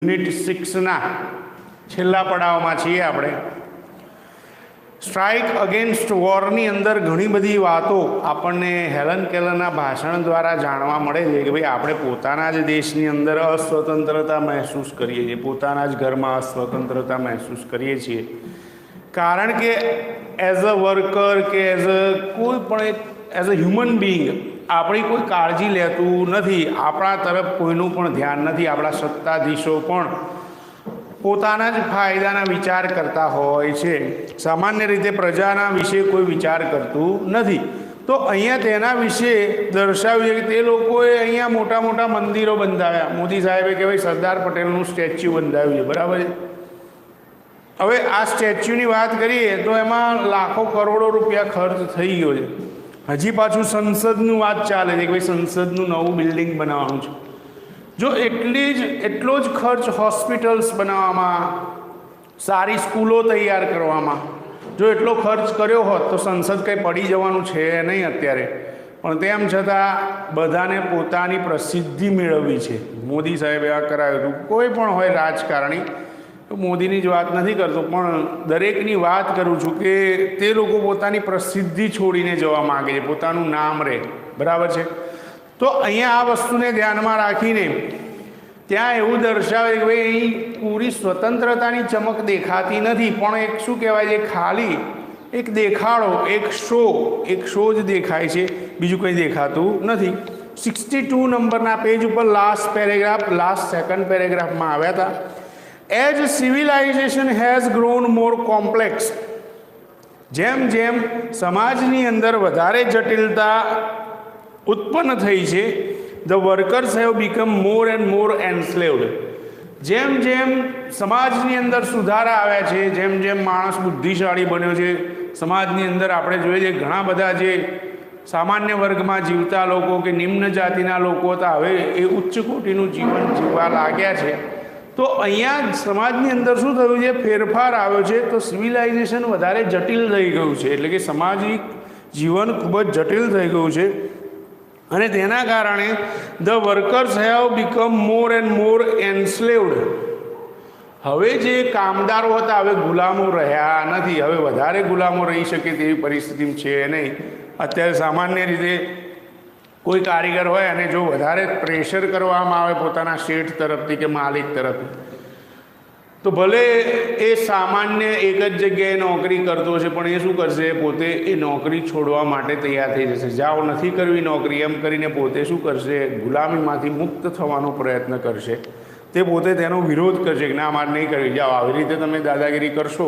Unit 6ના છેલ્લા પડાવમાં છીએ આપણે. સ્ટ્રાઇક અગેન્સ્ટ વોરની અંદર ઘણી બધી વાતો આપણને હેલન કેલરના ભાષણ દ્વારા જાણવા મળે છે કે ભાઈ આપણે પોતાના જ દેશની અંદર અસ્વતંત્રતા મહેસૂસ કરીએ છીએ, પોતાના જ ઘરમાં અસ્વતંત્રતા મહેસૂસ કરીએ છીએ, કારણ કે એઝ અ વર્કર કે કોઈ પણ એક એઝ અ હ્યુમન બિંગ આપણી કોઈ કાળજી લેતું નથી, આપણા તરફ કોઈનું પણ ધ્યાન નથી. આપણા સત્તાધીશો પણ પોતાના જ ફાયદાના વિચાર કરતા હોય છે, સામાન્ય રીતે પ્રજાના વિશે કોઈ વિચાર કરતું નથી. તો અહીંયા તેના વિશે દર્શાવ્યું છે કે તે લોકોએ અહીંયા મોટા મોટા મંદિરો બંધાવ્યા. મોદી સાહેબે કે ભાઈ સરદાર પટેલનું સ્ટેચ્યુ બંધાવ્યું છે, બરાબર છે. હવે આ સ્ટેચ્યુની વાત કરીએ તો એમાં લાખો કરોડો રૂપિયા ખર્ચ થઈ ગયો છે. હજી પાછું સંસદનું વાત ચાલે છે કે ભાઈ સંસદનું નવું બિલ્ડિંગ બનાવવાનું છે. જો એટલો જ ખર્ચ હોસ્પિટલ્સ બનાવવામાં, સારી સ્કૂલો તૈયાર કરવામાં જો એટલો ખર્ચ કર્યો હોત તો સંસદ કંઈ પડી જવાનું છે નહીં અત્યારે. પણ તેમ છતાં બધાને પોતાની પ્રસિદ્ધિ મેળવવી છે. મોદી સાહેબે આ કરાવ્યું હતું. કોઈ પણ હોય રાજકારણી, મોદીની જ વાત નથી કરતો, પણ દરેકની વાત કરું છું કે તે લોકો પોતાની પ્રસિદ્ધિ છોડીને જવા માગે છે, પોતાનું નામ રહે, બરાબર છે. તો અહીંયા આ વસ્તુને ધ્યાનમાં રાખીને ત્યાં એવું દર્શાવે કે ભાઈ અહીં પૂરી સ્વતંત્રતાની ચમક દેખાતી નથી, પણ એક શું કહેવાય છે, ખાલી એક દેખાડો, એક શો જ દેખાય છે, બીજું કંઈ દેખાતું નથી. 62 નંબરના પેજ ઉપર લાસ્ટ સેકન્ડ પેરેગ્રાફમાં આવ્યા હતા. As civilisation has grown more complex, જેમ જેમ સમાજની અંદર વધારે જટિલતા ઉત્પન્ન થઈ છે, the workers have become more and more enslaved. જેમ જેમ સમાજની અંદર સુધારા આવ્યા છે, જેમ જેમ માણસ બુદ્ધિશાળી બન્યો છે, સમાજની અંદર આપણે જોઈએ છીએ ઘણા બધા જે સામાન્ય વર્ગમાં જીવતા લોકો કે નિમ્ન જાતિના લોકો હતા, હવે એ ઉચ્ચ કોટીનું જીવન જીવવા લાગ્યા છે. તો અહીંયા સમાજની અંદર શું થયું છે, ફેરફાર આવ્યો છે. તો સિવિલાઇઝેશન વધારે જટિલ થઈ ગયું છે, એટલે કે સામાજિક જીવન ખૂબ જ જટિલ થઈ ગયું છે. અને તેના કારણે the workers have become more and more enslaved. હવે જે કામદારો હતા હવે ગુલામો રહ્યા નથી, હવે વધારે ગુલામો રહી શકે તેવી પરિસ્થિતિ છે નહીં. અત્યારે સામાન્ય રીતે કોઈ કારીગર હોય અને જો વધારે પ્રેશર કરવામાં આવે પોતાના શેઠ તરફથી કે માલિક તરફથી, તો ભલે એ સામાન્ય એક જ જગ્યાએ નોકરી કરતો હશે, પણ એ શું કરશે, પોતે એ નોકરી છોડવા માટે તૈયાર થઈ જશે. જાઓ, નથી કરવી નોકરી, એમ કરીને પોતે શું કરશે, ગુલામીમાંથી મુક્ત થવાનો પ્રયત્ન કરશે. તે પોતે તેનો વિરોધ કરશે કે ના, મારે નહીં કરવી, જાઓ, આવી રીતે તમે દાદાગીરી કરશો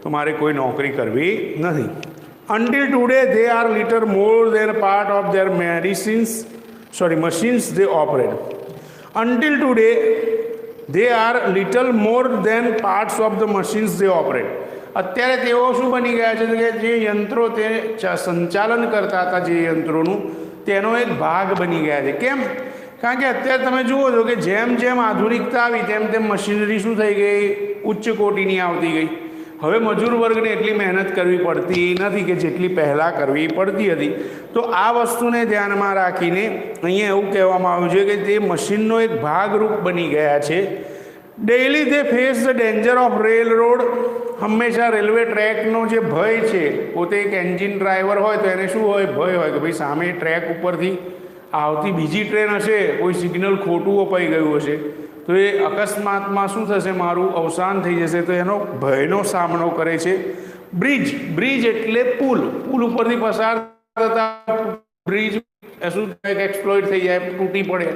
તો મારે કોઈ નોકરી કરવી નથી. Until today, they are little more than part of their machines they operate. Until today, they are little more than parts of the machines they operate. અત્યારે તેઓ શું બની ગયા છે કે જે યંત્રો તે સંચાલન કરતા હતા, જે યંત્રોનું, તેનો એક ભાગ બની ગયા છે. કેમ? કારણ કે અત્યારે તમે જુઓ છો કે જેમ જેમ આધુનિકતા આવી તેમ તેમ મશીનરી શું થઈ ગઈ, ઉચ્ચ કોટીની આવતી ગઈ. હવે મજૂર વર્ગને એટલી મહેનત કરવી પડતી નથી કે જેટલી પહેલાં કરવી પડતી હતી. તો આ વસ્તુને ધ્યાનમાં રાખીને અહીંયા એવું કહેવામાં આવ્યું છે કે તે મશીનનો એક ભાગરૂપ બની ગયા છે. Daily they face the danger of rail road. હંમેશા રેલવે ટ્રેકનો જે ભય છે, પોતે એક એન્જિન ડ્રાઈવર હોય તો એને શું હોય, ભય હોય કે ભાઈ સામે ટ્રેક ઉપરથી આવતી બીજી ટ્રેન હશે, કોઈ સિગ્નલ ખોટું અપાઈ ગયું હશે તો એ અકસ્માતમાં શું થશે, મારું અવસાન થઈ જશે. તો એનો ભયનો સામનો કરે છે. બ્રિજ એટલે પુલ ઉપરથી પસાર થતા બ્રિજ શું એક્સપ્લોઇટ થઈ જાય, તૂટી પડે,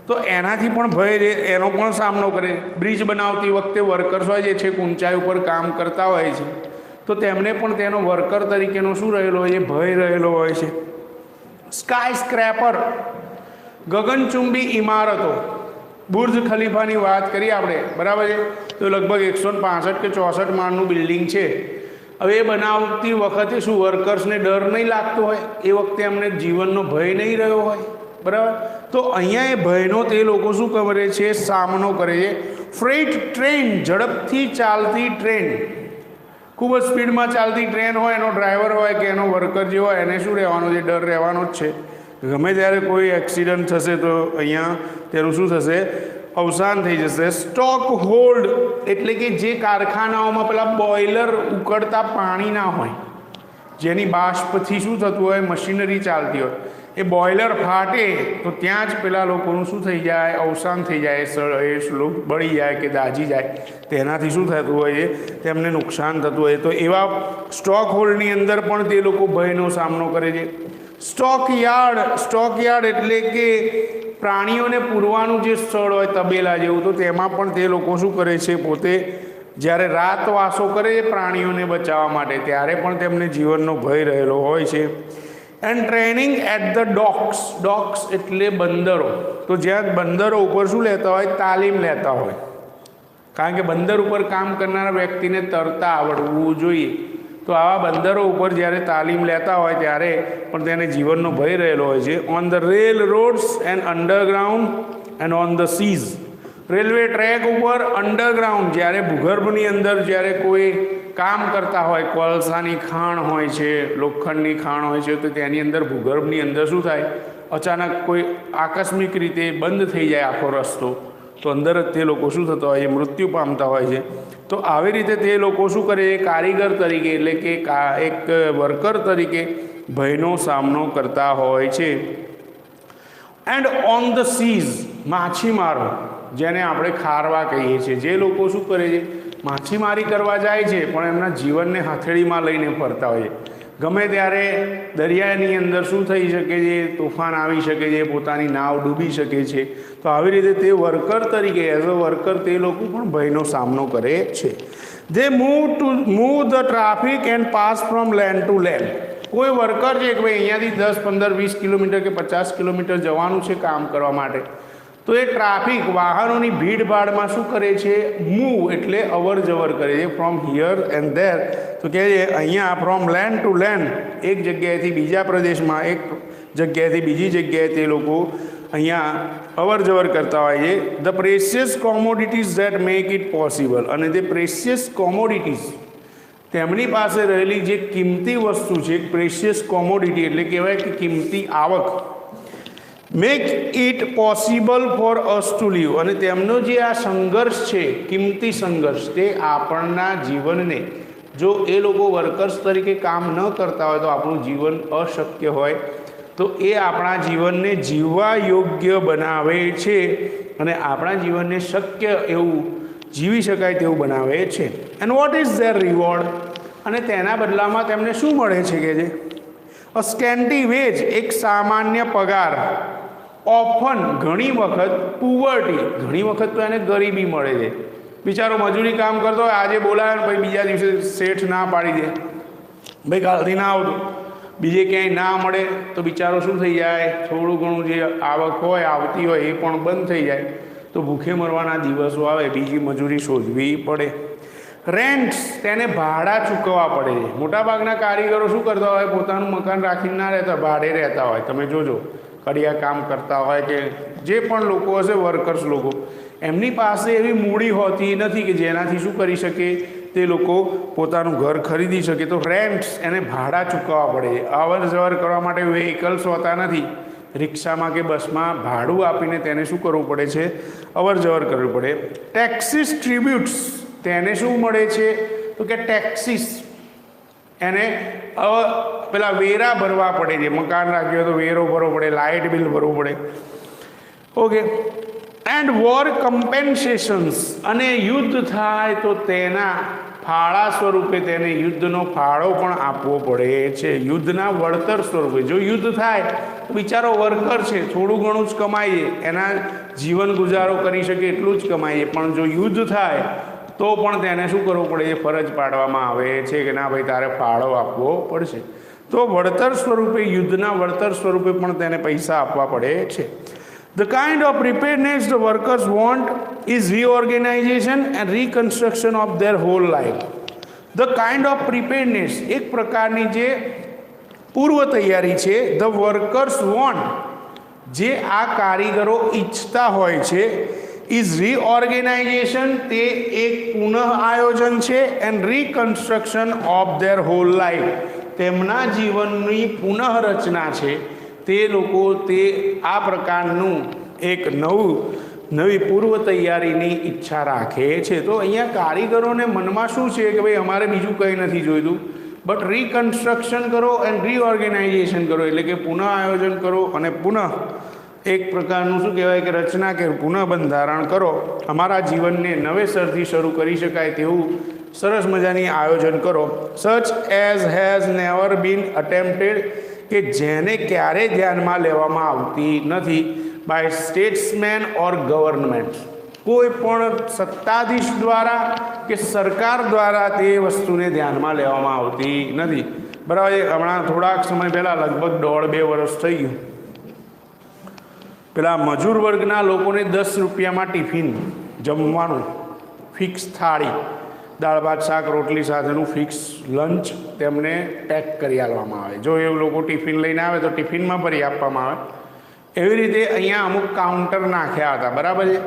તો એનાથી પણ ભય, એનો પણ સામનો કરે. બ્રિજ બનાવતી વખતે વર્કર્સ હોય જે છે ઊંચાઈ ઉપર કામ કરતા હોય છે, તો તેમને પણ તેનો વર્કર તરીકેનો શું રહેલો હોય છે, ભય રહેલો હોય છે. સ્કાય સ્ક્રેપર, ગગનચુંબી ઇમારતો, બુર્જ ખલીફાની વાત કરીએ આપણે, બરાબર છે, તો લગભગ 165 કે 64 માળનું બિલ્ડિંગ છે. હવે એ બનાવતી વખતે શું વર્કર્સને ડર નહીં લાગતો હોય, એ વખતે એમને જીવનનો ભય નહીં રહ્યો હોય, બરાબર. તો અહીંયા એ ભયનો તે લોકો શું કરે છે, સામનો કરે છે. ફ્રેટ ટ્રેન, ઝડપથી ચાલતી ટ્રેન, ખૂબ જ સ્પીડમાં ચાલતી ટ્રેન હોય, એનો ડ્રાઈવર હોય કે એનો વર્કર જે હોય એને શું રહેવાનો છે, ડર રહેવાનો જ છે. ગમે ત્યારે કોઈ એક્સિડન્ટ થશે તો અહીંયા તેનું શું થશે, અવસાન થઈ જશે. સ્ટોક હોલ્ડ એટલે કે જે કારખાનાઓમાં પેલા બોઇલર ઉકળતા પાણીના હોય, જેની બાષ્પથી શું થતું હોય, મશીનરી ચાલતી હોય, એ બોઇલર ફાટે તો ત્યાં જ પેલા લોકોનું શું થઈ જાય, અવસાન થઈ જાય, એ બળી જાય કે દાઝી જાય, તેનાથી શું થતું હોય છે, તેમને નુકસાન થતું હોય. તો એવા સ્ટોક હોલ્ડની અંદર પણ તે લોકો ભયનો સામનો કરે છે. સ્ટોક યાર્ડ એટલે કે પ્રાણીઓને પૂરવાનું જે સ્થળ હોય, તબેલા જેવું, તો તેમાં પણ તે લોકો શું કરે છે, પોતે જ્યારે રાતવાસો કરે છે પ્રાણીઓને બચાવવા માટે, ત્યારે પણ તેમને જીવનનો ભય રહેલો હોય છે. And training at the docks એટલે બંદરો, તો જ્યાં બંદરો ઉપર શું લેતા હોય, તાલીમ લેતા હોય, કારણ કે બંદર ઉપર કામ કરનારા વ્યક્તિને તરતા આવડવું જોઈએ. તો આવા બંદરો ઉપર જ્યારે તાલીમ લેતા હોય ત્યારે પણ તેને જીવનનો ભય રહેલો હોય છે. On the rail roads and underground and on the seas, railway track ઉપર, અંડરગ્રાઉન્ડ જ્યારે ભૂગર્ભની અંદર જ્યારે કોઈ કામ કરતા હોય, કોલસાની ખાણ હોય છે, લોખંડની ખાણ હોય છે, તો તેની અંદર ભૂગર્ભની અંદર શું થાય, અચાનક કોઈ આકસ્મિક રીતે બંધ થઈ જાય આખો રસ્તો, તો અંદર જ તે લોકો શું થતા હોય છે, મૃત્યુ પામતા હોય છે. તો આવી રીતે તે લોકો શું કરે, કારીગર તરીકે એટલે કે એક વર્કર તરીકે ભયનો સામનો કરતા હોય છે. એન્ડ ઓન ધ સીઝ, માછીમારો, જેને આપણે ખારવા કહીએ છીએ, જે લોકો શું કરે છે, માછીમારી કરવા જાય છે પણ એમના જીવનને હથેળીમાં લઈને ફરતા હોય છે. ગમે ત્યારે દરિયાની અંદર શું થઈ શકે છે, તોફાન આવી શકે છે, પોતાની નાવ ડૂબી શકે છે. તો આવી રીતે તે વર્કર તરીકે, એઝ અ વર્કર, તે લોકો પણ ભયનો સામનો કરે છે. They move the traffic and pass from land to land. કોઈ વર્કર છે કે ભાઈ અહીંયાથી 10, 15, 20 કિલોમીટર કે 50 કિલોમીટર જવાનું છે કામ કરવા માટે, તો એ ટ્રાફિક, વાહનોની ભીડભાડમાં શું કરે છે, મૂવ એટલે અવર જવર કરે છે. ફ્રોમ હિયર એન્ડ ધેર, તો કહે છે અહીંયા ફ્રોમ લેન્ડ ટુ લેન્ડ, એક જગ્યાએથી બીજા પ્રદેશમાં, એક જગ્યાએથી બીજી જગ્યાએ તે લોકો અહીંયા અવર જવર કરતા હોય છે. The precious commodities that make it possible, અને તે પ્રેશિયસ કોમોડિટીઝ, તેમની પાસે રહેલી જે કિંમતી વસ્તુ છે, પ્રેશિયસ કોમોડિટી એટલે કહેવાય કે કિંમતી આવક, make it possible for us to live, અને તેમનો જે આ સંઘર્ષ છે, કિંમતી સંઘર્ષ, તે આપણના જીવનને, જો એ લોકો વર્કર્સ તરીકે કામ ન કરતા હોય તો આપણું જીવન અશક્ય હોય, તો એ આપણા જીવનને જીવવા યોગ્ય બનાવે છે અને આપણા જીવનને શક્ય એવું જીવી શકાય તેવું બનાવે છે. And what is there reward, અને તેના બદલામાં તેમને શું મળે છે કે છે, અ સ્કેન્ટી વેજ, એક સામાન્ય પગાર, ઓફન ઘણી વખત, પુવર્ટી ઘણી વખત તો એને ગરીબી મળે છે. બિચારો મજૂરી કામ કરતો હોય, આજે બોલાવે ને ભાઈ બીજા દિવસે શેઠ ના પાડી દે, ભાઈ કાલથી ના આવતું, બીજે ક્યાંય ના મળે તો બિચારો શું થઈ જાય, થોડું ઘણું જે આવક હોય, આવતી હોય, એ પણ બંધ થઈ જાય, તો ભૂખે મરવાના દિવસો આવે, બીજી મજૂરી શોધવી પડે. રેન્ટ્સ, તેને ભાડા ચૂકવવા પડે છે. મોટાભાગના કારીગરો શું કરતા હોય, પોતાનું મકાન રાખીને ના રહેતા, ભાડે રહેતા હોય. તમે જોજો, કડિયા કામ કરતા હોય કે જે પણ લોકો હશે, વર્કર્સ લોકો, એમની પાસે એવી મૂડી હોતી નથી કે જેનાથી શું કરી શકે, તે લોકો પોતાનું ઘર ખરીદી શકે. તો રેન્ટ્સ, એને ભાડા ચૂકવવા પડે. અવર જવર કરવા માટે વ્હીકલ્સ હોતા નથી, રિક્ષામાં કે બસમાં ભાડું આપીને તેને શું કરવું પડે છે, અવર જવર કરવી પડે. ટેક્સીસ ટ્રિબ્યુટ્સ, તેને શું મળે છે, તો કે ટેક્સીસ, એને પેલા વેરા ભરવા પડે છે. મકાન રાખ્યો તો વેરો ભરવો પડે, લાઇટ બિલ ભરવું પડે. ઓકે. એન્ડ વોર કમ્પેન્સેશન્સ, અને યુદ્ધ થાય તો તેના ફાળા સ્વરૂપે તેને યુદ્ધનો ફાળો પણ આપવો પડે છે. યુદ્ધના વળતર સ્વરૂપે. જો યુદ્ધ થાય તો બિચારો વર્કર છે, થોડું ઘણું જ કમાઈએ, એના જીવન ગુજારો કરી શકે એટલું જ કમાઈએ, પણ જો યુદ્ધ થાય તો પણ તેને શું કરવું પડે, એ ફરજ પાડવામાં આવે છે કે ના ભાઈ તારે ફાળો આપવો પડશે. તો વળતર સ્વરૂપે, યુદ્ધના વળતર સ્વરૂપે પણ તેને પૈસા આપવા પડે છે. The kind of preparedness the workers want is reorganization and reconstruction of their whole life. The kind of preparedness, એક પ્રકારની જે પૂર્વ તૈયારી છે, the workers want, જે આ કારીગરો ઈચ્છતા હોય છે, is reorganization, તે એક પુનઃ આયોજન છે, and reconstruction of their whole life, તેમના જીવનની પુનઃરચના છે. તે લોકો તે આ પ્રકારનું એક નવું નવી પૂર્વ તૈયારીની ઈચ્છા રાખે છે। તો અહીંયા કારીગરોને મનમાં શું છે કે ભાઈ અમારે બીજું કંઈ નથી જોઈતું, બટ રિકન્સ્ટ્રક્શન કરો એન્ડ રીઓર્ગેનાઇઝેશન કરો, એટલે કે પુનઃ આયોજન કરો અને પુનઃ એક પ્રકારનું શું કહેવાય કે રચના કે પુનઃ બંધારણ કરો, અમારા જીવનને નવેસરથી શરૂ કરી શકાય તેવું સરસ મજાની આયોજન કરો। Such as has never been attempted, કે જેને ક્યારેય ધ્યાનમાં લેવામાં આવતી નથી બાય સ્ટેટ્સમેન ઓર ગવર્નમેન્ટ, કોઈ પણ સત્તાધીશ દ્વારા કે સરકાર દ્વારા તે વસ્તુને ધ્યાનમાં લેવામાં આવતી નથી। બરાબર। હમણાં થોડાક સમય પહેલાં લગભગ 1.5-2 વર્ષ થઈ ગયું, પેલા મજૂર વર્ગના લોકોને 10 રૂપિયામાં ટિફિન જમવાનું, ફિક્સ થાળી, દાળ ભાત શાક રોટલી સાથેનું ફિક્સ લંચ તેમને પેક કરી આપવામાં આવે। જો એ લોકો ટિફિન લઈને આવે તો ટિફિનમાં ભરી આપવામાં આવે। એવી રીતે અહીંયા અમુક કાઉન્ટર નાખ્યા હતા, બરાબર છે।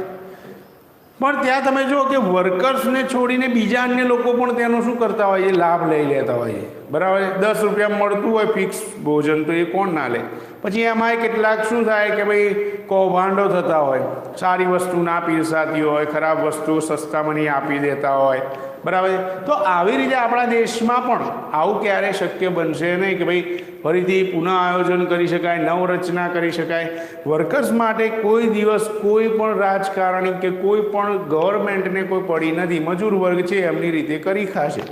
પણ ત્યાં તમે જુઓ કે વર્કર્સને છોડીને બીજા અન્ય લોકો પણ તેનો શું કરતા હોય છે, લાભ લઈ લેતા હોય છે, બરાબર છે। 10 રૂપિયા મળતું હોય ફિક્સ ભોજન, તો એ કોણ ના લે? પછી એમાંય કેટલાક શું થાય કે ભાઈ કૌભાંડો થતા હોય, સારી વસ્તુ ના પીરસાતી હોય, ખરાબ વસ્તુ સસ્તામાં નહીં આપી દેતા હોય, બરાબર। તો આવી રીતે આપણા દેશમાં પણ આવું ક્યારે શક્ય બનશે નહીં કે ભાઈ ફરીથી પુનઃ આયોજન કરી શકાય, નવરચના કરી શકાય। વર્કર્સ માટે કોઈ દિવસ કોઈ પણ રાજકારણી કે કોઈ પણ ગવર્મેન્ટને કોઈ પડી નથી, મજૂર વર્ગ છે એમની રીતે કરી ખાશે।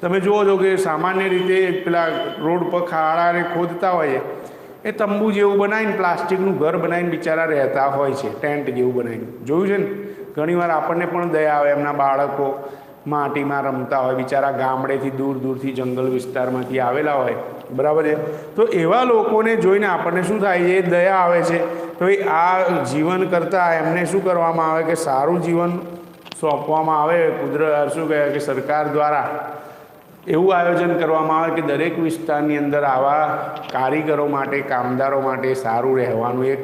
તમે જુઓ છો કે સામાન્ય રીતે પેલા રોડ પર ખાડાને ખોદતા હોય એ તંબુ જેવું બનાવીને પ્લાસ્ટિકનું ઘર બનાવીને બિચારા રહેતા હોય છે, ટેન્ટ જેવું બનાવીને, જોયું છે ને? ઘણીવાર આપણને પણ દયા આવે, એમના બાળકો માટીમાં રમતા હોય, બિચારા ગામડેથી દૂર દૂરથી જંગલ વિસ્તારમાંથી આવેલા હોય, બરાબર છે। તો એવા લોકોને જોઈને આપણને શું થાય છે, દયા આવે છે। તો આ જીવન કરતાં એમને શું કરવામાં આવે કે સારું જીવન સોંપવામાં આવે, કુદરત શું કહે કે સરકાર દ્વારા એવું આયોજન કરવામાં આવે કે દરેક વિસ્તારની અંદર આવા કારીગરો માટે, કામદારો માટે સારું રહેવાનું એક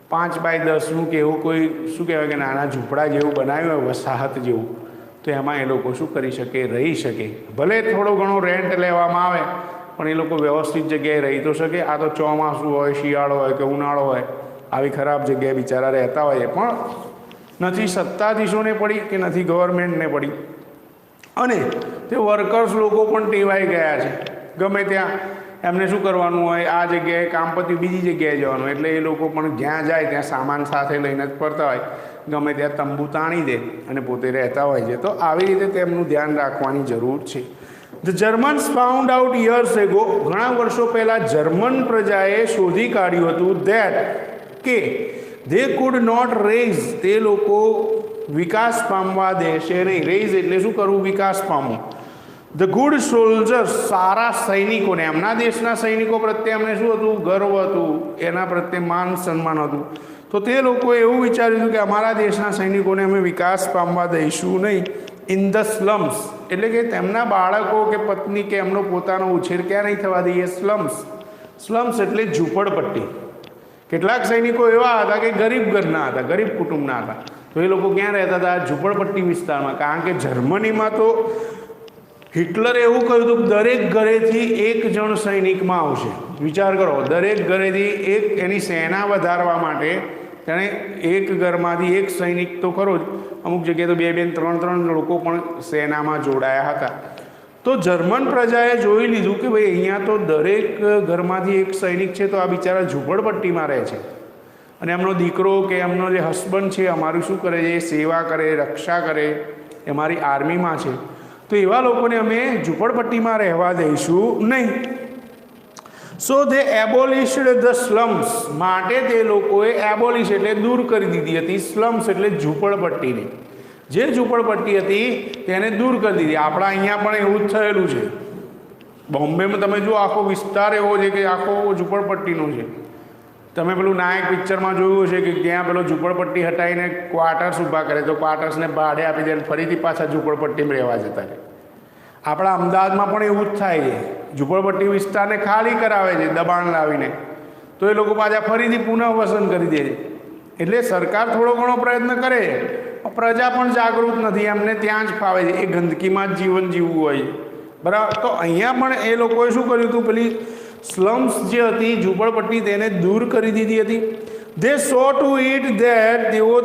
5x10નું કે એવું કોઈ શું કહેવાય કે નાના ઝૂંપડા જેવું બનાવ્યું હોય, વસાહત જેવું, તો એમાં એ લોકો શું કરી શકે, રહી શકે। ભલે થોડો ઘણો રેન્ટ લેવામાં આવે પણ એ લોકો વ્યવસ્થિત જગ્યાએ રહી તો શકે। આ તો ચોમાસું હોય, શિયાળો હોય કે ઉનાળો હોય, આવી ખરાબ જગ્યાએ બિચારા રહેતા હોય, પણ નથી સત્તાધીશોને પડી કે નથી ગવર્મેન્ટને પડી, અને તે વર્કર્સ લોકો પણ ટેવાઈ ગયા છે। ગમે ત્યાં એમને શું કરવાનું હોય, આ જગ્યાએ કામ પત્યું બીજી જગ્યાએ જવાનું, એટલે એ લોકો પણ જ્યાં જાય ત્યાં સામાન સાથે લઈને જ ફરતા હોય, ગમે ત્યાં તંબુ તાણી દે અને પોતે રહેતા હોય છે। તો આવી રીતે તેમનું ધ્યાન રાખવાની જરૂર છે। The Germans found out years ago, ઘણા વર્ષો પહેલાં જર્મન પ્રજાએ શોધી કાઢ્યું હતું ધેટ કે દે કુડ નોટ રેઝ, તે લોકો વિકાસ પામવા દેશે નહીં। રેઝ એટલે શું કરવું, વિકાસ પામવું। ધ ગુડ સોલ્જર્સ, સારા સૈનિકોને, એમના દેશના સૈનિકો પ્રત્યે એમને શું હતું, ગર્વ હતું, એના પ્રત્યે માન સન્માન હતું। તો તે લોકોએ એવું વિચાર્યું હતું કે અમારા દેશના સૈનિકોને અમે વિકાસ પામવા દઈશું નહીં। ઇન ધ સ્લમ્સ, એટલે કે તેમના બાળકો કે પત્ની કે એમનો પોતાનો ઉછેર ક્યાં નહીં થવા દઈએ, સ્લમ્સ। સ્લમ્સ એટલે ઝૂંપડપટ્ટી। કેટલાક સૈનિકો એવા હતા કે ગરીબ ઘરના હતા, ગરીબ કુટુંબના હતા, તો એ લોકો ક્યાં રહેતા હતા, ઝૂંપડપટ્ટી વિસ્તારમાં। કારણ કે જર્મનીમાં તો હિટલરે એવું કહ્યું હતું કે દરેક ઘરેથી 1 જણ સૈનિકમાં આવશે। વિચાર કરો, દરેક ઘરેથી એક, એની સેના વધારવા માટે તેણે એક ઘરમાંથી એક સૈનિક તો ખરો જ, અમુક જગ્યાએ તો 2-2, 3-3 લોકો પણ સેનામાં જોડાયા હતા। તો જર્મન પ્રજાએ જોઈ લીધું કે ભાઈ અહીંયા તો દરેક ઘરમાંથી એક સૈનિક છે, તો આ બિચારા ઝૂંપડપટ્ટીમાં રહે છે, અને એમનો દીકરો કે એમનો જે હસબન્ડ છે અમારું શું કરે છે, સેવા કરે, રક્ષા કરે, એ મારી આર્મીમાં છે, તો એવા લોકોને અમે ઝૂંપડપટ્ટીમાં રહેવા દઈશું નહીં। સો દે એબોલિશ્ડ ધ સ્લમ્સ, માટે તે લોકોએ એબોલિશ એટલે દૂર કરી દીધી હતી, સ્લમ્સ એટલે ઝૂંપડપટ્ટીને, જે ઝૂંપડપટ્ટી હતી તેને દૂર કરી દીધી। આપણા અહીંયા પણ એવું જ થયેલું છે। બોમ્બેમાં તમે જુઓ, આખો વિસ્તાર એવો છે કે આખો ઝૂંપડપટ્ટીનો છે। તમે પેલું નાયક પિક્ચરમાં જોયું છે કે ત્યાં પેલો ઝૂંપડપટ્ટી હટાવીને ક્વાર્ટર્સ ઊભા કરે, તો ક્વાર્ટર્સને ભાડે આપી દે, ફરીથી પાછા ઝૂંપડપટ્ટીમાં રહેવા જતા રહે। આપણા અમદાવાદમાં પણ એવું જ થાય છે, ઝૂંપડપટ્ટી વિસ્તારને ખાલી કરાવે છે દબાણ લાવીને, તો એ લોકો પાછા ફરીથી પુનઃવસન કરી દે છે। એટલે સરકાર થોડો ઘણો પ્રયત્ન કરે, પ્રજા પણ જાગૃત નથી, એમને ત્યાં જ ફાવે છે, એ ગંદકીમાં જ જીવન જીવવું હોય, બરાબર। તો અહીંયા પણ એ લોકોએ શું કર્યું હતું, પેલી સ્લમ્સ જે હતી ઝૂંપડપટ્ટી તેને દૂર કરી દીધી હતી। They saw to it that તેઓ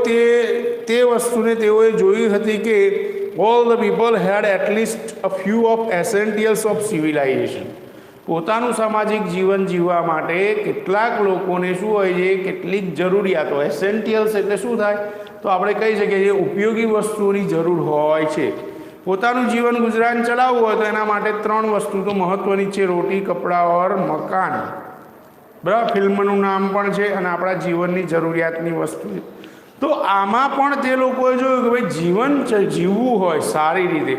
તે વસ્તુને તેઓએ જોઈ હતી કે all the people had at least a few of essentials of civilization. પોતાનું સામાજિક જીવન જીવવા માટે કેટલાક લોકોને શું હોય છે, કેટલીક જરૂરિયાતો. એસેન્ટિયલ્સ એટલે શું થાય, તો આપણે કહી શકીએ છીએ ઉપયોગી વસ્તુઓની જરૂર હોય છે. પોતાનું જીવન ગુજરાન ચલાવવું હોય તો એના માટે 3 વસ્તુ તો મહત્વની છે: રોટી, કપડાં ઓર મકાન. બરાબર, ફિલ્મનું નામ પણ છે અને આપણા જીવનની જરૂરિયાતની વસ્તુ છે. તો આમાં પણ તે લોકોએ જોયું કે ભાઈ જીવન જીવવું હોય સારી રીતે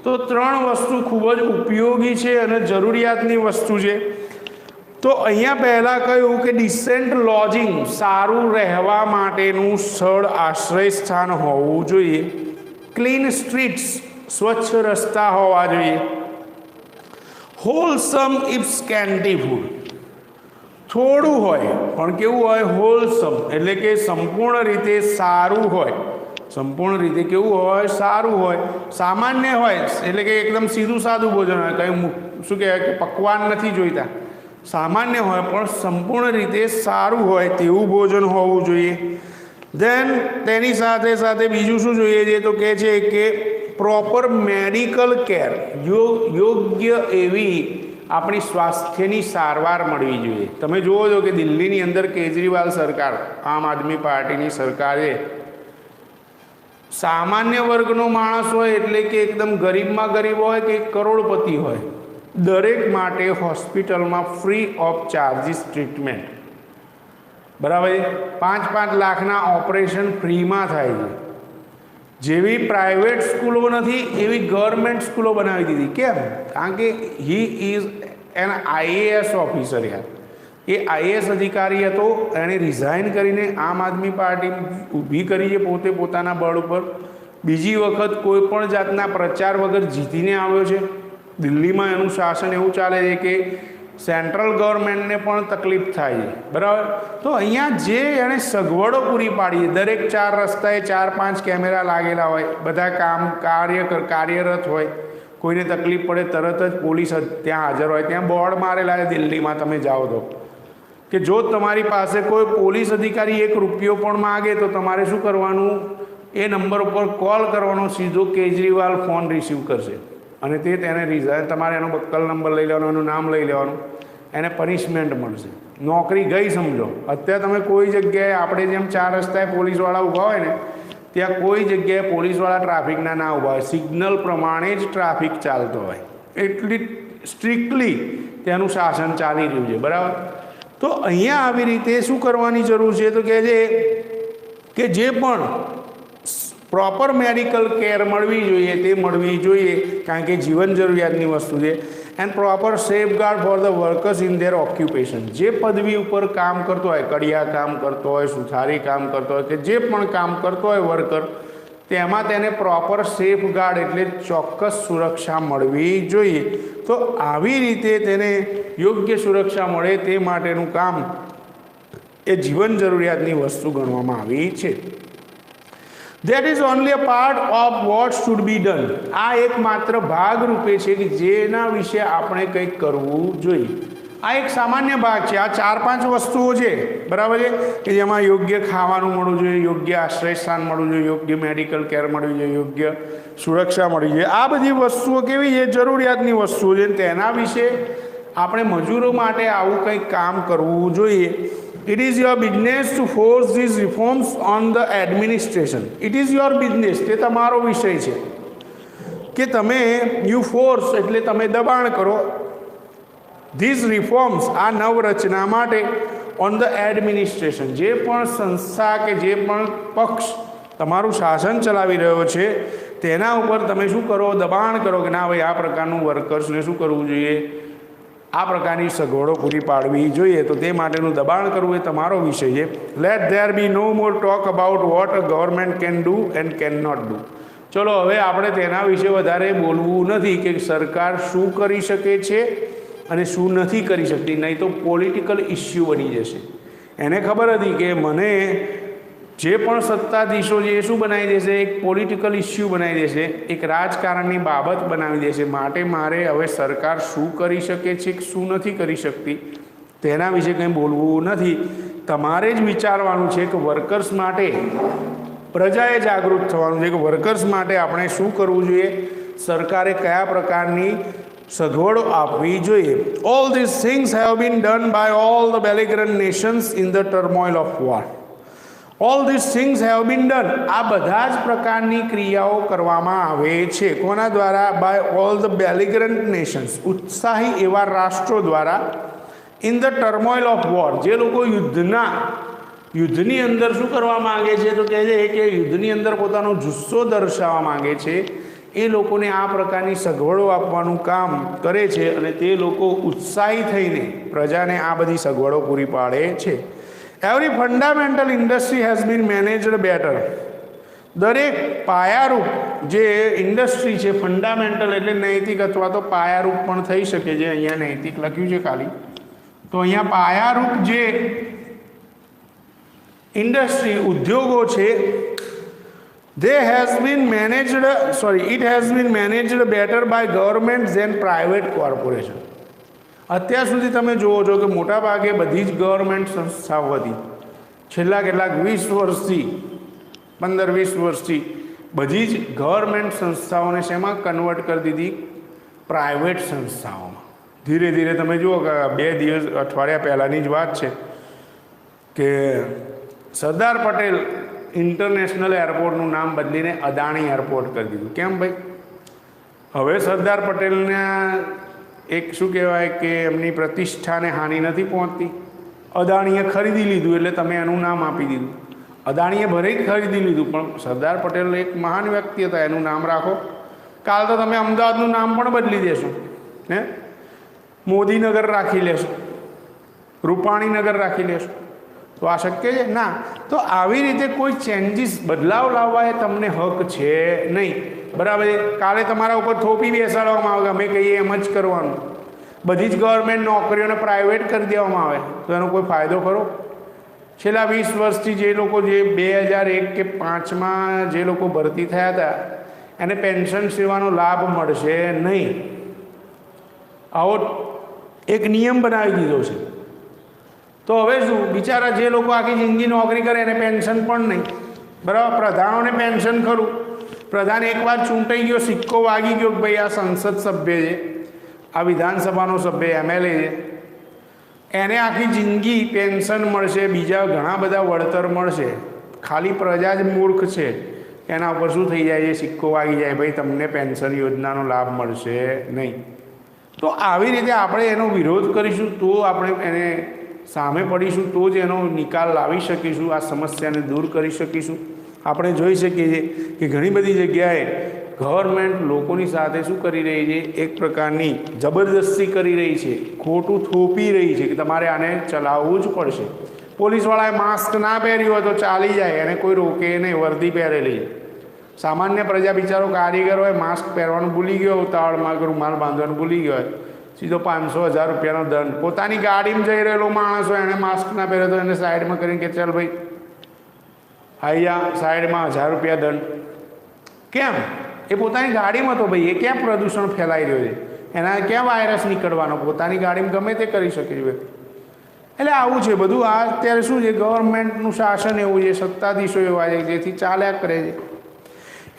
તો 3 વસ્તુ ખૂબ જ ઉપયોગી છે અને જરૂરિયાતની વસ્તુ છે. તો અહીંયા પહેલાં કહ્યું કે ડિસેન્ટ લોજિંગ, સારું રહેવા માટેનું સ્થળ, આશ્રય સ્થાન હોવું જોઈએ. ક્લીન સ્ટ્રીટ્સ, સ્વચ્છ રસ્તા હોવા જોઈએ. હોલસમ ઇફ સ્કેન્ટી ફૂડ, થોડું હોય પણ કેવું હોય, હોલસમ એટલે કે સંપૂર્ણ રીતે સારું હોય. સંપૂર્ણ રીતે કેવું હોય, સારું હોય. સામાન્ય હોય એટલે કે એકદમ સીધું સાદું ભોજન હોય, કંઈ શું કહેવાય કે પકવાન નથી જોઈતા. સામાન્ય હોય પણ સંપૂર્ણ રીતે સારું હોય તેવું ભોજન હોવું જોઈએ. દેન તેની સાથે સાથે બીજું શું જોઈએ છે, તો કહે છે કે પ્રોપર મેડિકલ કેર, યોગ્ય એવી આપણી સ્વાસ્થ્યની સારવાર મળવી જોઈએ. તમે જુઓ છો કે દિલ્હીની અંદર કેજરીવાલ સરકાર, આમ આદમી પાર્ટીની સરકારે સામાન્ય વર્ગનો માણસ હોય એટલે કે એકદમ ગરીબમાં ગરીબ હોય કે કરોડપતિ હોય, દરેક માટે હોસ્પિટલમાં ફ્રી ઓફ ચાર્જિસ ટ્રીટમેન્ટ. બરાબર, 5-5 લાખના ઓપરેશન ફ્રીમાં થાય છે. જેવી પ્રાઇવેટ સ્કૂલો નથી એવી ગવર્મેન્ટ સ્કૂલો બનાવી દીધી. કેમ? કારણ કે he is an IAS officer. યાર, એ આઈએએસ અધિકારી હતો, એણે રિઝાઇન કરીને આમ આદમી પાર્ટી ઊભી કરી છે પોતે પોતાના બળ ઉપર. બીજી વખત કોઈ પણ જાતના પ્રચાર વગર જીતીને આવ્યો છે. દિલ્હીમાં એનું શાસન એવું ચાલે છે કે સેન્ટ્રલ ગવર્મેન્ટને પણ તકલીફ થાય છે. બરાબર, તો અહીંયા જે એણે સગવડો પૂરી પાડી, દરેક 4 રસ્તાએ 4-5 કેમેરા લાગેલા હોય, બધા કાર્યરત હોય. કોઈને તકલીફ પડે તરત જ પોલીસ ત્યાં હાજર હોય. ત્યાં બોર્ડ મારેલા છે દિલ્હીમાં, તમે જાઓ તો, કે જો તમારી પાસે કોઈ પોલીસ અધિકારી 1 રૂપિયો પણ માગે તો તમારે શું કરવાનું, એ નંબર ઉપર કોલ કરવાનો, સીધો કેજરીવાલ ફોન રિસીવ કરશે અને તેને રિઝાઇન, તમારે એનો બક્કલ નંબર લઈ લેવાનો, એનું નામ લઈ લેવાનું, એને પનિશમેન્ટ મળશે. નોકરી ગઈ સમજો. અત્યારે તમે કોઈ જગ્યાએ આપણે જેમ 4 રસ્તાએ પોલીસવાળા ઊભા હોય ને, ત્યાં કોઈ જગ્યાએ પોલીસવાળા ટ્રાફિકના ના ઊભા હોય, સિગ્નલ પ્રમાણે જ ટ્રાફિક ચાલતો હોય. એટલી સ્ટ્રિક્ટલી ત્યાંનું શાસન ચાલી રહ્યું છે. બરાબર, તો અહીંયા આવી રીતે શું કરવાની જરૂર છે, તો કહે છે કે જે પણ પ્રોપર મેડિકલ કેર મળવી જોઈએ તે મળવી જોઈએ, કારણ કે જીવન જરૂરિયાતની વસ્તુ છે. And proper safeguard for the workers in their occupation. જે પદવી ઉપર કામ કરતો હોય, કડિયા કામ કરતો હોય, સુથારી કામ કરતો હોય, કે જે પણ કામ કરતો હોય વર્કર, તેમાં તેને પ્રોપર સેફગાર્ડ એટલે ચોક્કસ સુરક્ષા મળવી જોઈએ. તો આવી રીતે તેને યોગ્ય સુરક્ષા મળે તે માટેનું કામ એ જીવન જરૂરિયાતની વસ્તુ ગણવામાં આવી છે. That is only a part of what should be done. આ એકમાત્ર ભાગ રૂપે છે કે જેના વિશે આપણે કંઈક કરવું જોઈએ. આ એક સામાન્ય ભાગ છે. આ 4-5 વસ્તુઓ છે, બરાબર છે, કે જેમાં યોગ્ય ખાવાનું મળવું જોઈએ, યોગ્ય આશ્રય સ્થાન મળવું જોઈએ, યોગ્ય મેડિકલ કેર મળવી જોઈએ, યોગ્ય સુરક્ષા મળવી જોઈએ. આ બધી વસ્તુઓ કેવી છે, જરૂરિયાતની વસ્તુઓ છે. તેના વિશે આપણે મજૂરો માટે આવું કંઈક કામ કરવું જોઈએ. It is your business to force these reforms on the administration. It is your business. તે તમારો વિષય છે કે તમે યુ ફોર્સ એટલે તમે દબાણ કરો, ધીઝ રિફોર્મ્સ આ નવરચના માટે ઓન ધ એડમિનિસ્ટ્રેશન, જે પણ સંસ્થા કે જે પણ પક્ષ તમારું શાસન ચલાવી રહ્યો છે તેના ઉપર તમે શું કરો, દબાણ કરો કે ના ભાઈ આ પ્રકારનું વર્કર્સને શું કરવું જોઈએ, આ પ્રકારની સગવડો પૂરી પાડવી જોઈએ. તો તે માટેનું દબાણ કરવું એ તમારો વિષય છે. Let there be no more talk about what a government can do and can not do. ચલો હવે આપણે તેના વિશે વધારે બોલવું નથી કે સરકાર શું કરી શકે છે અને શું નથી કરી શકતી, નહીં તો પોલિટિકલ ઇસ્યુ બની જશે. એને ખબર હતી કે મને જે પણ સત્તાધીશો છે એ શું બનાવી દેશે, એક પોલિટિકલ ઇસ્યુ બનાવી દેશે, એક રાજકારણની બાબત બનાવી દેશે. માટે મારે હવે સરકાર શું કરી શકે છે, શું નથી કરી શકતી તેના વિશે કંઈ બોલવું નથી. તમારે જ વિચારવાનું છે કે વર્કર્સ માટે પ્રજાએ જાગૃત થવાનું છે કે વર્કર્સ માટે આપણે શું કરવું જોઈએ, સરકારે કયા પ્રકારની સગવડો આપવી જોઈએ. All this things have been done by all the belligerent nations in the turmoil of war. All this things have been done. આ બધા જ પ્રકારની ક્રિયાઓ કરવામાં આવે છે. કોના દ્વારા? By all the belligerent Nations, ઉત્સાહી એવા રાષ્ટ્રો દ્વારા. In the turmoil of war, જે લોકો યુદ્ધની અંદર શું કરવા માંગે છે, તો કહે છે કે યુદ્ધની અંદર પોતાનો જુસ્સો દર્શાવવા માંગે છે, એ લોકોને આ પ્રકારની સગવડો આપવાનું કામ કરે છે અને તે લોકો ઉત્સાહી થઈને પ્રજાને આ બધી સગવડો પૂરી પાડે છે. Every fundamental industry has been managed better. દરેક પાયારૂપ જે ઇન્ડસ્ટ્રી છે, ફંડામેન્ટલ એટલે નૈતિક અથવા તો પાયારૂપ પણ થઈ શકે છે. અહીંયા નૈતિક લખ્યું છે ખાલી, તો અહીંયા પાયારૂપ જે ઇન્ડસ્ટ્રી ઉદ્યોગો છે, it has been managed better by government than private corporation. અત્યાર સુધી તમે જુઓ છો કે મોટા ભાગે બધી જ ગવર્મેન્ટ સંસ્થાઓ હતી. છેલ્લા કેટલાક 20 વર્ષથી 15-20 વર્ષથી બધી જ ગવર્મેન્ટ સંસ્થાઓને શેમાં કન્વર્ટ કરી દીધી? પ્રાઇવેટ સંસ્થાઓમાં. ધીરે ધીરે તમે જુઓ કે 2 દિવસ અઠવાડિયા પહેલાંની જ વાત છે કે સરદાર પટેલ ઇન્ટરનેશનલ એરપોર્ટનું નામ બદલીને અદાણી એરપોર્ટ કરી દીધું. કેમ ભાઈ? હવે સરદાર પટેલના એક શું કહેવાય કે એમની પ્રતિષ્ઠાને હાનિ નથી પહોંચતી. અદાણીએ ખરીદી લીધું એટલે તમે એનું નામ આપી દીધું. અદાણીએ ભલે ખરીદી લીધું પણ સરદાર પટેલ એક મહાન વ્યક્તિ હતા, એનું નામ રાખો. કાલ તો તમે અમદાવાદનું નામ પણ બદલી દેશો, હે, મોદીનગર રાખી લેશો, રૂપાણીનગર રાખી લેશો. તો આ શક્ય છે? ના. તો આવી રીતે કોઈ ચેન્જીસ, બદલાવ લાવવા એ તમને હક છે નહીં. બરાબર છે? કાલે તમારા ઉપર થોપી બેસાડવામાં આવે, અમે કહીએ એમ જ કરવાનું. બધી જ ગવર્મેન્ટ નોકરીઓને પ્રાઇવેટ કરી દેવામાં આવે તો એનો કોઈ ફાયદો ખરો? છેલ્લા 20 વર્ષથી જે લોકો, જે 2001 કે 5માં જે લોકો ભરતી થયા હતા, એને પેન્શન સેવાનો લાભ મળશે નહીં. આવો એક નિયમ બનાવી દીધો છે. તો હવે શું? બિચારા જે લોકો આખી જિંદગી નોકરી કરે એને પેન્શન પણ નહીં. બરાબર? પ્રધાનોને પેન્શન ખરું. પ્રધાન એકવાર ચૂંટાઈ ગયો, સિક્કો વાગી ગયો કે ભાઈ આ સંસદ સભ્ય છે, આ વિધાનસભાનો સભ્ય, MLA છે, એને આખી જિંદગી પેન્શન મળશે, બીજા ઘણા બધા વળતર મળશે. ખાલી પ્રજા જ મૂર્ખ છે, એના ઉપર શું થઈ જાય છે? સિક્કો વાગી જાય, ભાઈ તમને પેન્શન યોજનાનો લાભ મળશે નહીં. તો આવી રીતે આપણે એનો વિરોધ કરીશું, તો આપણે એને સામે પડીશું, તો જ એનો નિકાલ લાવી શકીશું, આ સમસ્યાને દૂર કરી શકીશું. આપણે જોઈ શકીએ છીએ કે ઘણી બધી જગ્યાએ ગવર્મેન્ટ લોકોની સાથે શું કરી રહી છે? એક પ્રકારની જબરદસ્તી કરી રહી છે, ખોટું થોપી રહી છે કે તમારે આને ચલાવવું જ પડશે. પોલીસવાળાએ માસ્ક ના પહેર્યું હોય તો ચાલી જાય, એને કોઈ રોકે નહીં, વર્દી પહેરેલી. સામાન્ય પ્રજા, બિચારો કારીગર હોય, માસ્ક પહેરવાનું ભૂલી ગયો, ઉતાવળમાં રૂમાલ બાંધવાનું ભૂલી ગયો હોય, સીધો 500-1000 રૂપિયાનો દંડ. પોતાની ગાડીમાં જઈ રહેલો માણસ હોય, એને માસ્ક ના પહેરે તો એને સાઈડમાં કરીને કે ચાલ ભાઈ અહીંયા સાઈડમાં 1000 રૂપિયા દંડ. કેમ? એ પોતાની ગાડીમાં તો ભાઈ એ ક્યાં પ્રદૂષણ ફેલાઈ રહ્યો છે? એના ક્યાં વાયરસ નીકળવાનો? પોતાની ગાડીમાં ગમે તે કરી શકે છે. એટલે આવું છે બધું. આ અત્યારે શું છે? ગવર્મેન્ટનું શાસન એવું છે, સત્તાધીશો એવા છે, જેથી ચાલ્યા કરે છે.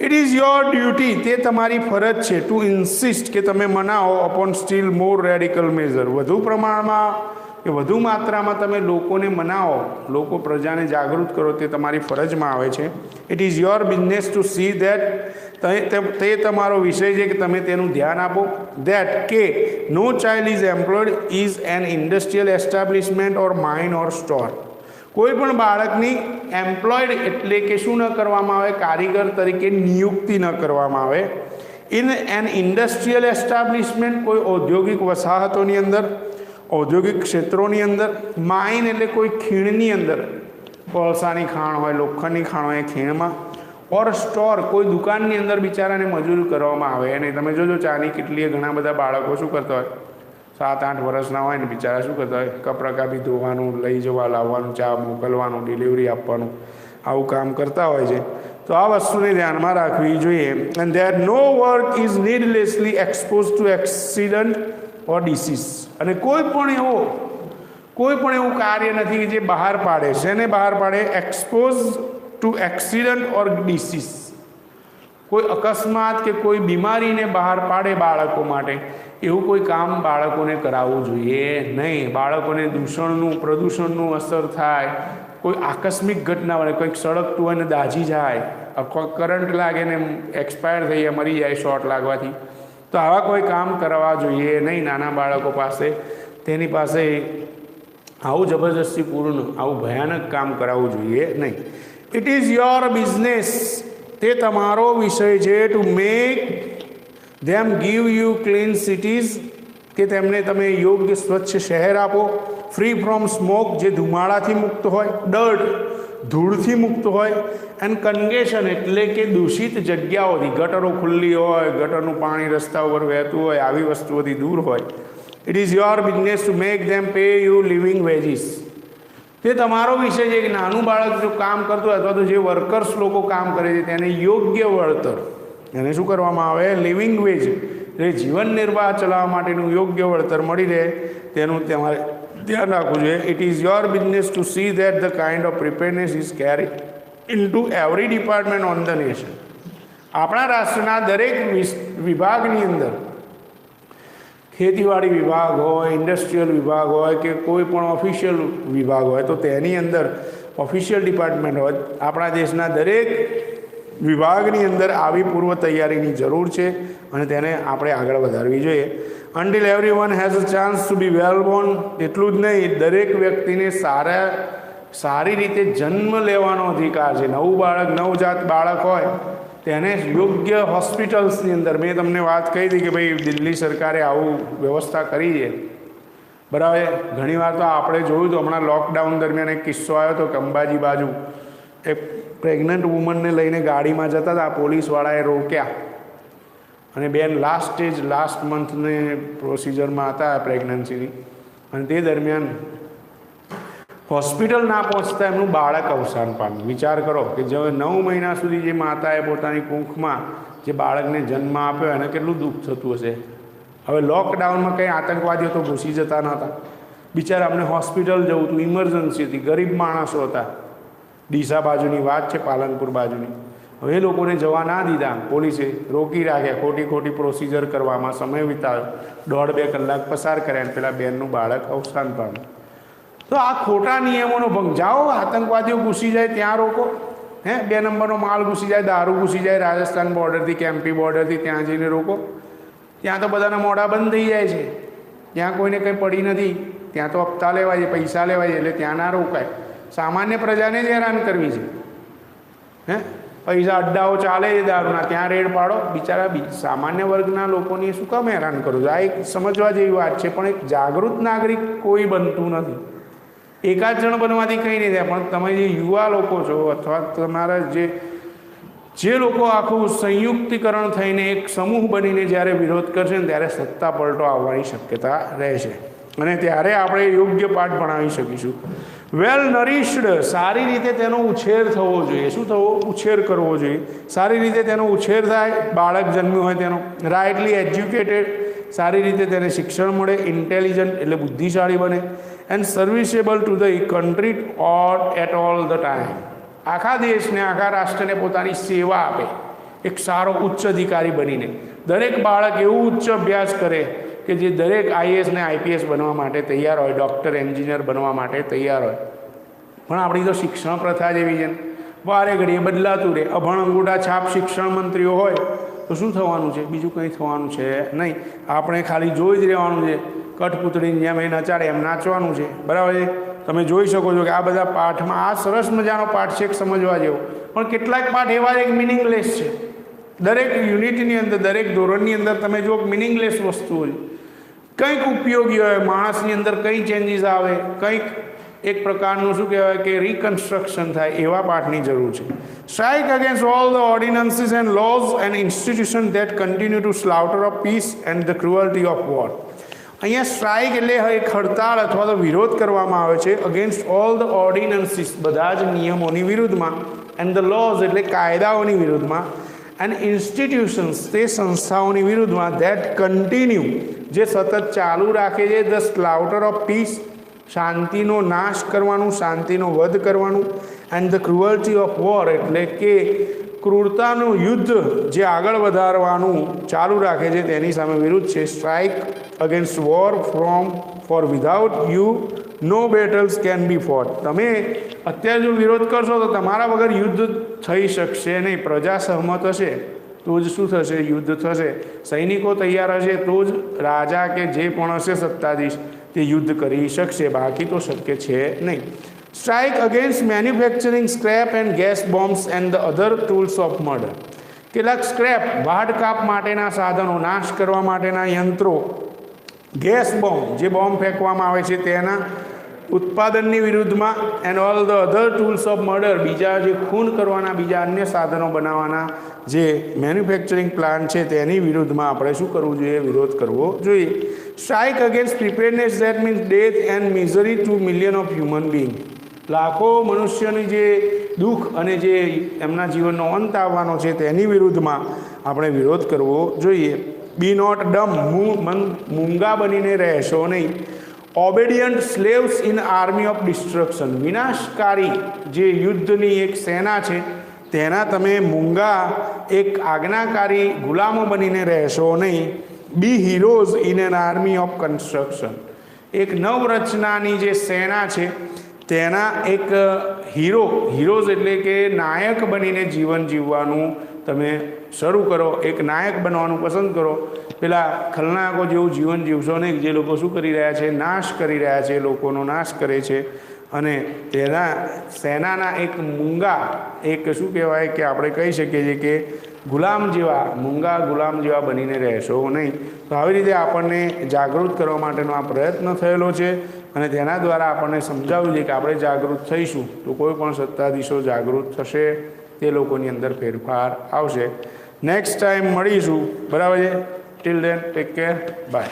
ઇટ ઇઝ યોર ડ્યુટી, તે તમારી ફરજ છે, ટુ ઇન્સિસ્ટ, કે તમે મનાવો, અપોન સ્ટીલ મોર રેડિકલ મેઝર, વધુ પ્રમાણમાં કે વધુ માત્રામાં તમે લોકોને મનાવો, લોકો પ્રજાને જાગૃત કરો, તે તમારી ફરજમાં આવે છે. It is your business to see that, તે તમારો વિષય છે કે તમે તેનું ધ્યાન આપો. દેટ, કે no child is employed is an industrial establishment or mine or store. કોઈ પણ બાળકની એમ્પ્લોયડ એટલે કે શું ન કરવામાં આવે? કારીગર તરીકે નિયુક્તિ ન કરવામાં આવે. ઇન એન ઇન્ડસ્ટ્રીયલ એસ્ટાબ્લિશમેન્ટ, કોઈ ઔદ્યોગિક વસાહતોની અંદર, ઔદ્યોગિક ક્ષેત્રોની અંદર. માઇન એટલે કોઈ ખીણની અંદર, કોલસાની ખાણ હોય, લોખંડની ખાણ હોય, ખીણમાં. ઓર સ્ટોર, કોઈ દુકાનની અંદર બિચારાને મજૂરી કરવામાં આવે. અને તમે જોજો ચાની કેટલીય ઘણા બધા બાળકો શું કરતા હોય, 7-8 વર્ષના હોય ને બિચારા શું કરતા હોય? કપડાં કાપી ધોવાનું, લઈ જવા લાવવાનું, ચા મોકલવાનું, ડિલિવરી આપવાનું, આવું કામ કરતા હોય છે. તો આ વસ્તુને ધ્યાનમાં રાખવી જોઈએ. And that no work is needlessly expose to accident or disease. અને કોઈ પણ કોઈ પણ એવું કાર્ય નથી કે જે બહાર પાડે. શેને બહાર પાડે? Expose to accident or disease. કોઈ અકસ્માત કે કોઈ બીમારીને બહાર પાડે બાળકો માટે, એવું કોઈ કામ બાળકોને કરાવવું જોઈએ નહીં. બાળકોને દૂષણનું, પ્રદૂષણનું અસર થાય, કોઈ આકસ્મિક ઘટના બને, કંઈક સળગતું હોય ને દાઝી જાય, અથવા કરંટ લાગે ને એક્સપાયર થઈ જાય, મરી જાય શોર્ટ લાગવાથી, તો આવા કોઈ કામ કરવા જોઈએ નહીં નાના બાળકો પાસે. તેની પાસે આવું જબરજસ્તીપૂર્ણ, આવું ભયાનક કામ કરાવવું જોઈએ નહીં. ઇટ ઇઝ યોર બિઝનેસ, તે તમારો વિષય છે, to make them give you clean cities, કે તેમને તમે યોગ્ય સ્વચ્છ શહેર આપો, ફ્રી ફ્રોમ સ્મોક, જે ધુમાડાથી મુક્ત હોય, ડર્ટ, ધૂળથી મુક્ત હોય, એન્ડ કન્ગેશન, એટલે કે દૂષિત જગ્યાઓથી, ગટરો ખુલ્લી હોય, ગટરનું પાણી રસ્તા ઉપર વહેતું હોય, આવી વસ્તુઓથી દૂર હોય. It is your business to make them pay you living veggies, તે તમારો વિષય છે કે નાનું બાળક જો કામ કરતું હોય અથવા તો જે વર્કર્સ લોકો કામ કરે છે તેને યોગ્ય વળતર, એને શું કરવામાં આવે? લિવિંગ વેજ, એટલે જીવન નિર્વાહ ચલાવવા માટેનું યોગ્ય વળતર મળી રહે, તેનું તમારે ધ્યાન રાખવું જોઈએ. It is your business to see that the kind of preparedness is carried in to every department on the nation. આપણા રાષ્ટ્રના દરેક વિભાગની અંદર, ખેતીવાડી વિભાગ હોય, ઇન્ડસ્ટ્રીયલ વિભાગ હોય કે કોઈ પણ ઓફિશિયલ વિભાગ હોય, તો તેની અંદર ઓફિશિયલ ડિપાર્ટમેન્ટ હોય, આપણા દેશના દરેક વિભાગની અંદર આવી પૂર્વ તૈયારીની જરૂર છે અને તેને આપણે આગળ વધારવી જોઈએ. Until every one has a chance to be well born, એટલું જ નહીં, દરેક વ્યક્તિને સારી રીતે જન્મ લેવાનો અધિકાર છે. નવું બાળક, નવજાત બાળક હોય તેને યોગ્ય હોસ્પિટલ્સની અંદર, મેં તમને વાત કહી હતી કે ભાઈ દિલ્હી સરકારે આવું વ્યવસ્થા કરી છે, બરાબર. ઘણીવાર તો આપણે જોયું તો હમણાં લોકડાઉન દરમિયાન એક કિસ્સો આવ્યો હતો કે અંબાજી બાજુ એક પ્રેગ્નન્ટ વુમનને લઈને ગાડીમાં જતા હતા, પોલીસવાળાએ રોક્યા અને બેન લાસ્ટ મંથને પ્રોસિજરમાં હતા પ્રેગ્નન્સીની, અને તે દરમિયાન હોસ્પિટલ ના પહોંચતા એમનું બાળક અવસાન પામ્યું. વિચાર કરો કે જે 9 મહિના સુધી જે માતાએ પોતાની કુંખમાં જે બાળકને જન્મ આપ્યો એને કેટલું દુઃખ થતું હશે. હવે લોકડાઉનમાં કંઈ આતંકવાદીઓ તો ઘૂસી જતા નહોતા, બિચારા અમને હોસ્પિટલ જવું હતું, ઇમરજન્સી હતી, ગરીબ માણસો હતા. ડીસા બાજુની વાત છે, પાલનપુર બાજુની. હવે એ લોકોને જવા ના દીધા, પોલીસે રોકી રાખ્યા, ખોટી પ્રોસિજર કરવામાં સમય વિતાવ્યો, 1.5-2 કલાક પસાર કર્યા અને પેલા બેનનું બાળક અવસાન પામ્યું. તો આ ખોટા નિયમોનો ભંગ. જાઓ, આતંકવાદીઓ ઘૂસી જાય ત્યાં રોકો, 2 નંબરનો માલ ઘૂસી જાય, દારૂ ઘૂસી જાય રાજસ્થાન બોર્ડરથી કે એમપી બોર્ડરથી, ત્યાં જઈને રોકો. ત્યાં તો બધાના મોઢા બંધ થઈ જાય છે, ત્યાં કોઈને કંઈ પડી નથી, ત્યાં તો હપ્તા લેવાય છે, પૈસા લેવાય છે, એટલે ત્યાં ના રોકાય. સામાન્ય પ્રજાને જ હેરાન કરવી છે. પૈસા અડ્ડાઓ ચાલે છે દારૂના, ત્યાં રેડ પાડો. બિચારા સામાન્ય વર્ગના લોકોને શું કામ હેરાન કરો છો? આ એક સમજવા જેવી વાત છે, પણ એક જાગૃત નાગરિક કોઈ બનતું નથી. એકાદ જણ બનવાથી કંઈ નહીં થાય, પણ તમે જે યુવા લોકો છો અથવા તમારા જે લોકો આખું સંયુક્તિકરણ થઈને એક સમૂહ બનીને જ્યારે વિરોધ કરશે ને ત્યારે સત્તા પલટો આવવાની શક્યતા રહેશે, અને ત્યારે આપણે યોગ્ય પાઠ ભણાવી શકીશું. વેલ નરિશ્ડ, સારી રીતે તેનો ઉછેર થવો જોઈએ. શું થવો? ઉછેર કરવો જોઈએ. સારી રીતે તેનો ઉછેર થાય, બાળક જન્મ્યું હોય તેનો. રાઇટલી એજ્યુકેટેડ, સારી રીતે તેને શિક્ષણ મળે. ઇન્ટેલિજન્ટ, એટલે બુદ્ધિશાળી બને. And serviceable to the country at all the time, આખા દેશને, આખા રાષ્ટ્રને પોતાની સેવા આપે, એક સારો ઉચ્ચ અધિકારી બનીને. દરેક બાળક એવું ઉચ્ચ અભ્યાસ કરે કે જે દરેક આઈએએસ ને આઈપીએસ બનવા માટે તૈયાર હોય, ડૉક્ટર, એન્જિનિયર બનવા માટે તૈયાર હોય. પણ આપણી તો શિક્ષણ પ્રથા જેવી છે, વારે ઘડીએ બદલાતું રહે. અભણ અંગૂઠા છાપ શિક્ષણ મંત્રીઓ હોય તો શું થવાનું છે? બીજું કંઈ થવાનું છે નહીં. આપણે ખાલી જોઈ જ રહેવાનું છે, કઠપૂતળીની જેમ એ નચાડે એમ નાચવાનું છે, બરાબર છે. તમે જોઈ શકો છો કે આ બધા પાઠમાં આ સરસ મજાનો પાઠ છે, એક સમજવા જેવો, પણ કેટલાક પાઠ એવા એક મિનિંગલેસ છે. દરેક યુનિટની અંદર, દરેક ધોરણની અંદર તમે જો મિનિંગલેસ વસ્તુઓ છે, કંઈક ઉપયોગી હોય, માણસની અંદર કંઈ ચેન્જીસ આવે, કંઈક એક પ્રકારનું શું કહેવાય કે રિકન્સ્ટ્રક્શન થાય, એવા પાઠની જરૂર છે. Strike against all the ordinances and laws and institution that continue to slaughter of peace and the cruelty of war. અહીંયા સ્ટ્રાઇક એટલે એક હડતાળ અથવા તો વિરોધ કરવામાં આવે છે અગેન્સ્ટ ઓલ ધ ઓર્ડિનન્સીસ, બધા જ નિયમોની વિરુદ્ધમાં, એન્ડ ધ લોઝ એટલે કાયદાઓની વિરુદ્ધમાં, એન્ડ ઇન્સ્ટિટ્યુશન્સ તે સંસ્થાઓની વિરુદ્ધમાં, ધેટ કન્ટિન્યુ જે સતત ચાલુ રાખે છે ધ સ્લાઉટર ઓફ પીસ, શાંતિનો નાશ કરવાનું, શાંતિનો વધ કરવાનું. And the cruelty of war એટલે કે ક્રૂરતાનું યુદ્ધ જે આગળ વધારવાનું ચાલુ રાખે છે તેની સામે વિરુદ્ધ છે. Strike against war for without you no battles can be fought. તમે અત્યારે જો વિરોધ કરશો તો તમારા વગર યુદ્ધ થઈ શકશે નહીં. પ્રજા સહમત હશે તો જ શું થશે? યુદ્ધ થશે. સૈનિકો તૈયાર હશે તો જ રાજા કે જે પણ હશે સત્તાધીશ તે યુદ્ધ કરી શકશે, બાકી તો શક્ય છે નહીં. Strike against manufacturing scrap and gas bombs and the other tools of murder. કેટલાક સ્ક્રેપ વાઢકાપ માટેના સાધનો, નાશ કરવા માટેના યંત્રો, ગેસ બોમ્બ જે બોમ્બ ફેંકવામાં આવે છે તેના ઉત્પાદનની વિરુદ્ધમાં, and all the other tools of murder બીજા જે ખૂન કરવાના બીજા અન્ય સાધનો બનાવવાના જે મેન્યુફેક્ચરિંગ પ્લાન્ટ છે તેની વિરુદ્ધમાં આપણે શું કરવું જોઈએ? વિરોધ કરવો જોઈએ. Strike against preparedness that means death and misery to million of human being. લાખો મનુષ્યની જે દુઃખ અને જે એમના જીવનનો અંત આવવાનો છે તેની વિરુદ્ધમાં આપણે વિરોધ કરવો જોઈએ. બી નોટ ડમ, મૂંગા બનીને રહેશો નહીં. Obedient slaves in army of destruction. વિનાશકારી જે યુદ્ધની એક સેના છે તેના તમે મૂંગા એક આજ્ઞાકારી ગુલામો બનીને રહેશો નહીં. Be heroes in an army of construction. એક નવરચનાની જે સેના છે તેના એક હીરોઝ એટલે કે નાયક બનીને જીવન જીવવાનું તમે શરૂ કરો. એક નાયક બનવાનું પસંદ કરો. પેલા ખલનાયકો જેવું જીવન જીવશો નહીં જે લોકો શું કરી રહ્યા છે? નાશ કરી રહ્યા છે, લોકોનો નાશ કરે છે. અને તેના સેનાના એક મૂંગા, એક શું કહેવાય કે આપણે કહી શકીએ છીએ કે ગુલામ જેવા, મૂંગા ગુલામ જેવા બનીને રહેશો નહીં. તો આવી રીતે આપણને જાગૃત કરવા માટેનો આ પ્રયત્ન થયેલો છે અને તેના દ્વારા આપણને સમજાવ્યું છે કે આપણે જાગૃત થઈશું તો કોઈ પણ સત્તાધીશો જાગૃત થશે, તે લોકોની અંદર ફેરફાર આવશે. નેક્સ્ટ ટાઈમ મળીશું, બરાબર છે? Till then take care, by.